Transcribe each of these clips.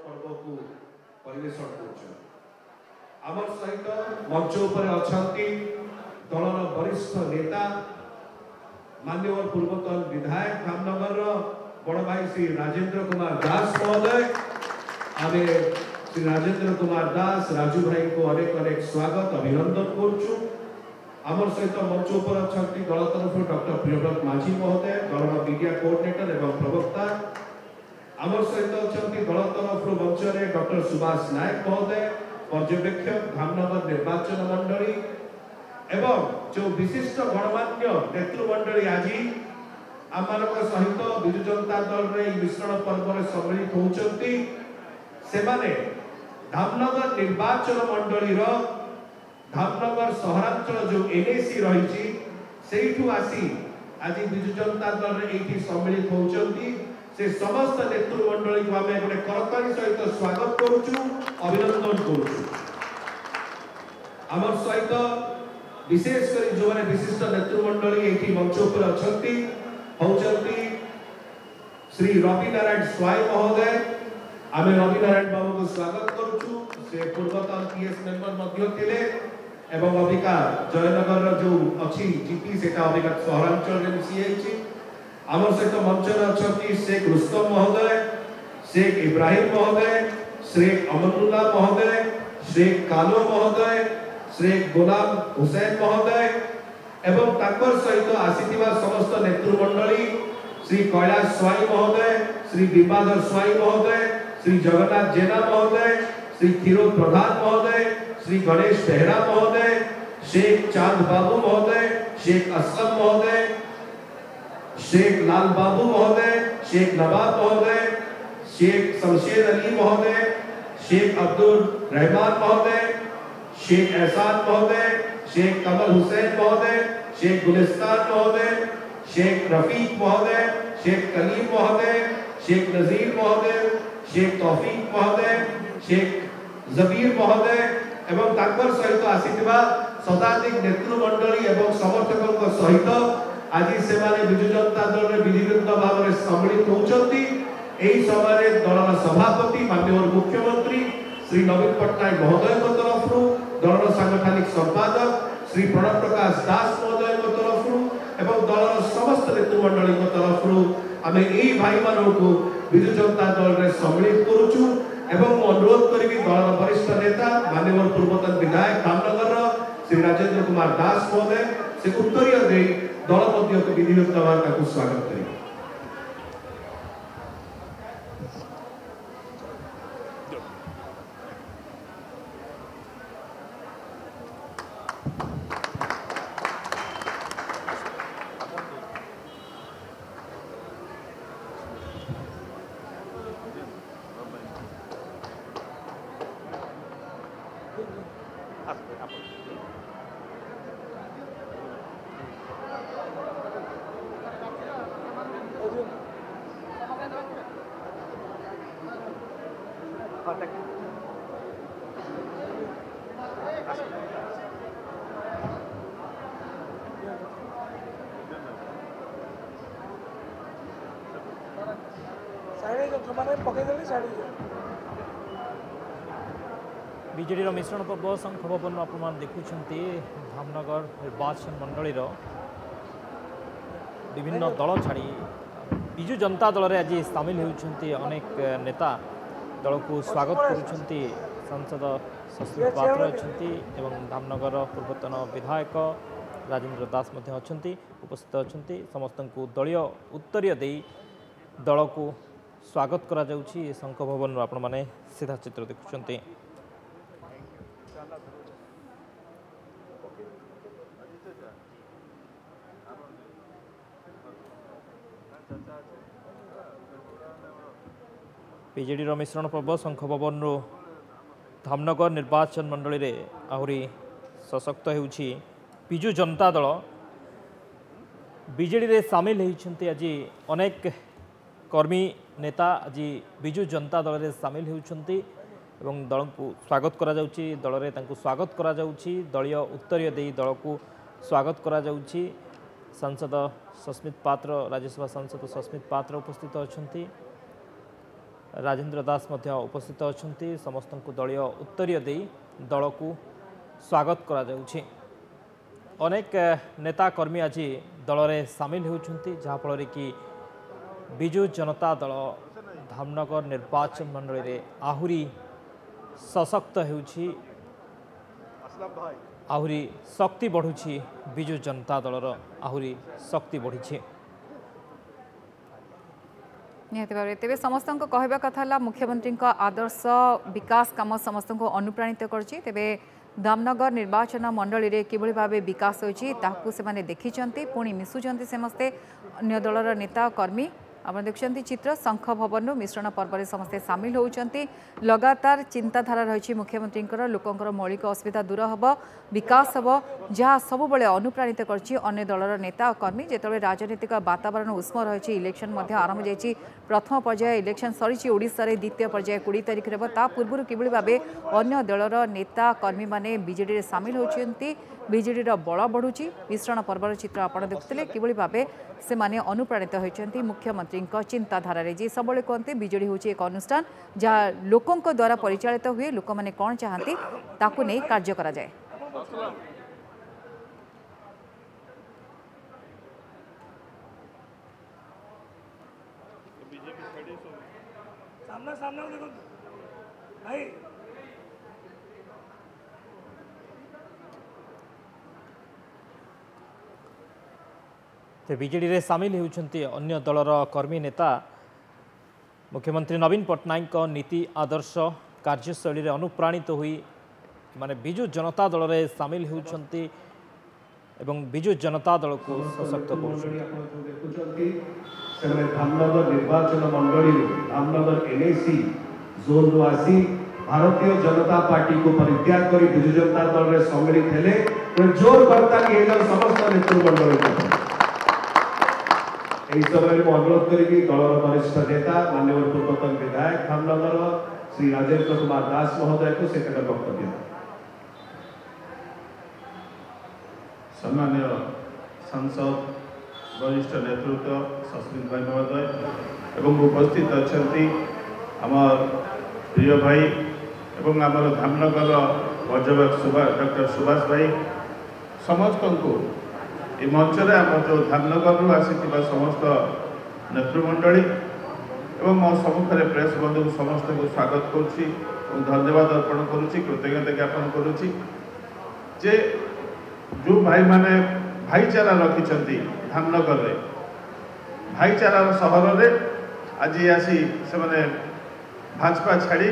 पर्व को परिवेशन कर सहित मंच उपर अच्छा दलर वरिष्ठ नेता माननीय पूर्वतन विधायक धामनगर बड़ भाई श्री राजेंद्र कुमार दास महोदय आमे श्री राजेंद्र कुमार दास राजू भाई को अनेक अनेक स्वागत अभिनंदन करुचु। आमर सहित मंच उपर अच्छा दल तरफ डॉक्टर प्रियव्रत माझी महोदय दलर मीडिया कोऑर्डिनेटर एवं प्रवक्ता आमर सहित अच्छा दल तरफ मंच में डॉक्टर सुभाष नायक महोदय पर्यवेक्षक धामनगर निर्वाचन मंडली एवं जो विशिष्ट गणमान्य नेतृमंडली आज आम सहित विजु जनता दल रे मिश्रण पर्व में सम्मिलित होती से धामनगर निर्वाचन मंडली धामनगर सहरांचल जो एनएसी रही से आसी आज विजु जनता दल रे सम्मिलित होती से समस्त नेतृमंडली को आम गोटे करताली सहित स्वागत करुचु अभिनंदन करुचु। आमर सहित विशेषकर जो मैंने विशिष्ट नेतृमंडली ये मंच पर अच्छा श्री रवि नारायण स्वाई महोदय आम रवि नारायण बाबू को स्वागत करुचु। से पूर्वतन पीएस मेंबर थिले एवं अबिका जयनगर जो अच्छी जीपी से अबिका सहरांचल में मिसी आमर सहित मंच में अच्छा शेख रुस्तम महोदय शेख इब्राहिम महोदय शेख अमनुल्लाह महोदय शेख कालो महोदय शेख गुलाम हुसैन महोदय एवं ताकर सहित आसीथिबा समस्त नेतृमंडली श्री कैलाश स्वाई महोदय श्री विवादर स्वाई महोदय श्री जगन्नाथ जेना महोदय श्री खीरोद प्रधान महोदय श्री गणेश बेहरा महोदय शेख चांद बाबू महोदय शेख असलम महोदय शेख लाल बाबू महोदय शेख नवाब महोदय शेख शमशेर अली महोदय शेख अब्दुल रहमान महोदय शेख एहसान महोदय शेख कमल हुसैन महोदय शेख गुलिस्तान महोदय शेख रफीक महोदय शेख कलीम महोदय शेख नजीर महोदय शेख तौफीक महोदय शेख जबीर महोदय एवं ताकर सहित आसीथिबा शताधिक नेतृमंडली एवं समर्थकों सहित आज से विजु जनता दल में विधिवत भाव में सम्मिलित होती समय दलर सभापति माननीय मुख्यमंत्री श्री नवीन पट्टनायक महोदय तरफ दलर सांगठनिक संपादक श्री प्रणव प्रकाश दास महोदय तरफ एवं दलर समस्त नेतृमंडली तरफ आम यही भाई मान को विजु जनता दल में सम्मिलित करुचु एवं अनुरोध करी दलर वरिष्ठ नेता माननीय पूर्वतन विधायक धामनगर श्री राजेंद्र कुमार दास महोदय से उत्तरीय दे दल मध्य को विधिवत भाव स्वागत करें। बीजेडी मिश्रण पर्व शंख भवन अपन देखुं धामनगर निर्वाचन मंडल विभिन्न दल छाड़ी विजु जनता दल में आज सामिल होती अनेक नेता दल को स्वागत करुँच सांसद सस्मित पात्र अच्छा धामनगर पूर्वतन विधायक राजेंद्र दास अच्छा उपस्थित अच्छा समस्त को दलीय उत्तरीय दे दल को स्वागत करा जाउछि शंख भवन आपण माने सीधा चित्र देखुछन्ते। बीजेडी मिश्रण पर्व शंख भवन धामनगर निर्वाचन मंडली रे आहुरी सशक्त होउछि विजु जनता दल बीजेडी रे सामिल होइछन्ते। आज अनेक कर्मी नेता आज विजु जनता दल में सामिल होती दल को स्वागत करा जाउछि दल रे तांको स्वागत करा जाउछि दलीय उत्तरीय दे दल को स्वागत करा जाउछि। सांसद सस्मित पात्र राज्यसभा सांसद सस्मित पात्र उपस्थित अच्छा राजेन्द्र दास मध्य उपस्थित अच्छा समस्त को दलीय उत्तरीय दे दल को स्वागत करा जाउछि। अनेक नेता कर्मी आज दल में सामिल होती जहाँफल कि विजु जनता दल धामनगर निर्वाचन मंडल में आहुरी सशक्त होउछि, आहुरी शक्ति बढ़ुछि। विजु जनता दलर आहुरी शक्ति बढ़ी। निहत भाव तेज समस्त कहवा कथा मुख्यमंत्री आदर्श विकास काम समस्त को अनुप्राणित करछि। तेबे धामनगर निर्वाचन मंडल में किभली भाव विकास होइछि ताकू से माने देखिचंती पुणी मिसुचंती समस्ते अन्य दलर नेता कर्मी आप देखुं चित्र शंख भवन मिश्रण पर्व में समस्ते सामिल होती। लगातार चिंताधारा रही मुख्यमंत्री लोकंर मौलिक असुविधा दूर हम विकास हम जहाँ सब बड़े अनुप्राणित करने दलर नेता कर्मी जिते राजनीतिक वातावरण उष्म रही। इलेक्शन आरंभ जाइए प्रथम पर्याय इलेक्शन सरी ओडिशा रे द्वितीय पर्याय 20 तारिख ता पूर्व किभली भाव अन्य दलर नेता कर्मी माने बीजेडी सामिल होती। बीजेडी बल बढ़ुची मिश्रण पर्वर चित्र आप देखुते किभली भाव से माने अनुप्राणित होती मुख्यमंत्री चिंताधारा जी सब कहते बीजेडी हूँ एक अनुष्ठान जहाँ लोकों द्वारा परिचालित हुए लोक मैंने कौन चाहती ताकू नहीं कार्य करा जाए। बीजेडी रे सामिल होती अन्य दलर कर्मी नेता मुख्यमंत्री नवीन पट्टनायक नीति आदर्श कार्यशैली रे अनुप्राणित हुई माने विजु जनता दल रे सामिल होती एवं विजु जनता दल को सशक्त धामनगर निर्वाचन मंडल धामनगर एनएसी जोन रु आसी भारतीय जनता पार्टी को परित्याग कर विजु जनता दल रे सम्मिलित हेले जोर करता कि समस्त नेतृमंडल यही समय अनुरोध करी दलर वरिष्ठ नेता माननीय पूर्वतन विधायक धामनगर श्री राजेन्द्र कुमार दास महोदय को से वक्तव्य। सम्मान्य सांसद वरिष्ठ नेतृत्व सस्मित भाई महोदय एवं उपस्थित अच्छा आमर प्रिय भाई एवं आमर धामनगर पर्यवेक्षक डॉक्टर सुभाष भाई समस्त को ये मंच में आम जो धामनगर आसी समस्त नेतृमंडली एवं मो सम्मुखें प्रेस बंधु समस्त को स्वागत करुच्ची धन्यवाद अर्पण करुच्ची कृतज्ञता ज्ञापन करुच्ची जे जो भाई माने भाईचारा रखिंट धामनगर रे भाईचारार सहर रे आज आसी से माने भाजपा छाड़ी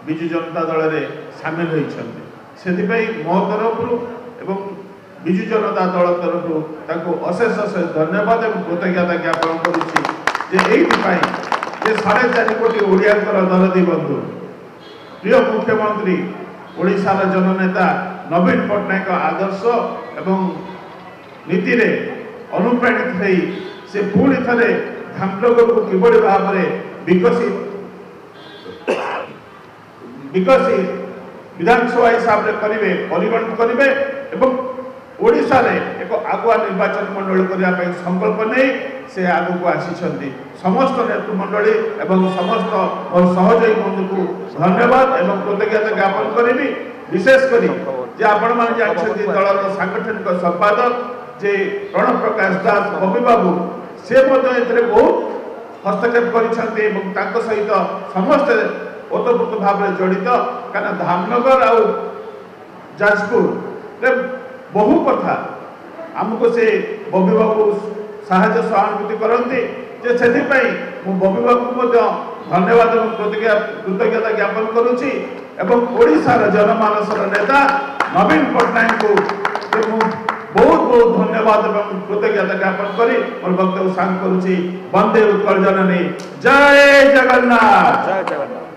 विजु जनता दल रे सामिल होती मो तरफ एवं विजु जनता दल तरफ अशेष अशेष धन्यवाद और कृतज्ञता ज्ञापन करुच्ची जे 4.5 कोटी ओडियांकर दरदी बंधु प्रिय मुख्यमंत्री ओडिशार जननेता नवीन पट्टनायक आदर्श एवं नीति रे अनुप्राणित हो से पुणी थे धामनगर को किभली भाव में विकसित विधानसभा हिसाब से करेंगे परिगणित करेंगे एवं ओडिशा रे एक आगुआ निर्वाचन मंडल करने संकल्प नहीं से आग को आसी समस्त नेतृमंडली एवं समस्त और सहयोगी बंधु को धन्यवाद एवं कृतज्ञता ज्ञापन करी विशेषकर जे आपण माने जानछथि दलर सांगठनिक संपादक जे प्रणव प्रकाश दास बबी बाबू से बहुत हस्तक्षेप करिसथि एवं तांको सहित समस्त ओतप्रोत भाव में जड़ित कारण धामनगर आ जाजपुर रे बहु कथा आमको से बबी बाबू साहाय्य सहानुभूति करती जे से बबी बाबू को धन्यवाद और कृतज्ञता ज्ञापन करुच्ची एवं ओडिशार जनमानसर नेता नवीन पट्टनायक को बहुत बहुत धन्यवाद और कृतज्ञता ज्ञापन करी और वक्तव्य सांग करुच्ची। वंदे उत्कल जननी जय जगन्नाथ। जय जगन्नाथ।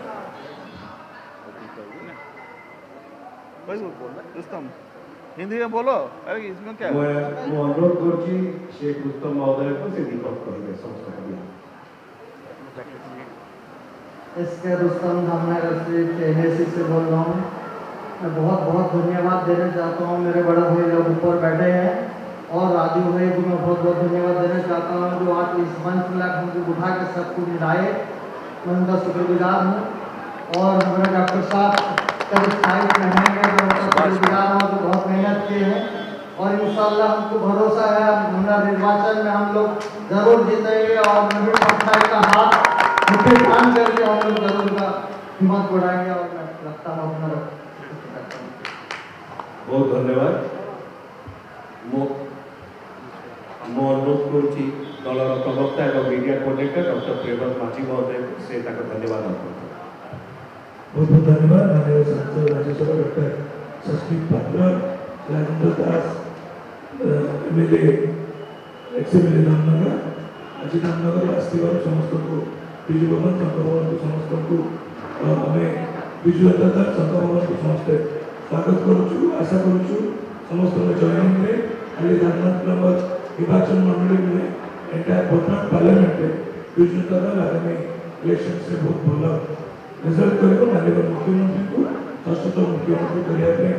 हिंदी में बोलो। अरे इसमें क्या मैं अनुरोध करुच्ची शेख रुस्तम महोदय को से दीपक करेंगे संस्कृत इसके रुस्तम धामनगर से एनएसी से बोल रहा हूँ। मैं बहुत बहुत धन्यवाद देना चाहता हूँ। मेरे बड़े भाई लोग ऊपर बैठे हैं और राजू भाई को मैं बहुत बहुत धन्यवाद देना चाहता हूँ जो आज इस मंच में हमको उठा के सबको मिलाए मैं उनका शुक्रगुजार हूँ। और हमारे डॉक्टर साहब करीब 5 महीने में मैं उनका शुक्रगुजार हूँ, जो बहुत मेहनत किए हैं। और इंशाल्लाह हमको भरोसा है हमारा निर्वाचन में हम लोग जरूर जीतेंगे और नवीन पटनायक का हाथ मुझे काम करके हम लोग जरूर का हिम्मत बढ़ाएंगे। और मैं लगता हूँ अपना बहुत धन्यवाद। मो अनुरोध करुच्ची दलर प्रवक्ता और मीडिया कोऑर्डिनेटर डॉक्टर प्रेमत माझी महोदय से धन्यवाद अर्पण करें। बहुत बहुत धन्यवाद माननीय सांसद राज्यसभा डॉक्टर सस्मित पात्र, राजेंद्र दास एमएलए एक्स-एमएलए धामनगर। आज धामनगर आसवर समस्त को विजु भवन संघभवन को समस्त को आम विजु जनता दल संघभवन को समस्ते स्वागत करुचु। आशा करुचु समस्त जॉइनिंग में खाली धामनगर निर्वाचन मंडली में एंटायर वर्तमान पार्लियामेंट में विजु जनता दल आगामी इलेक्शन से बहुत भल रिजल्ट कर माननीय मुख्यमंत्री को षष्ठ मुख्यमंत्री करने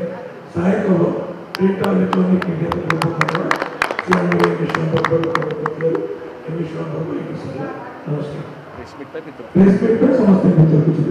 सहायक हम प्रिंट और इलेक्ट्रॉनिक मीडिया के बहुत धन्यवाद। नमस्कार। प्रेस मीट में समस्त कुछ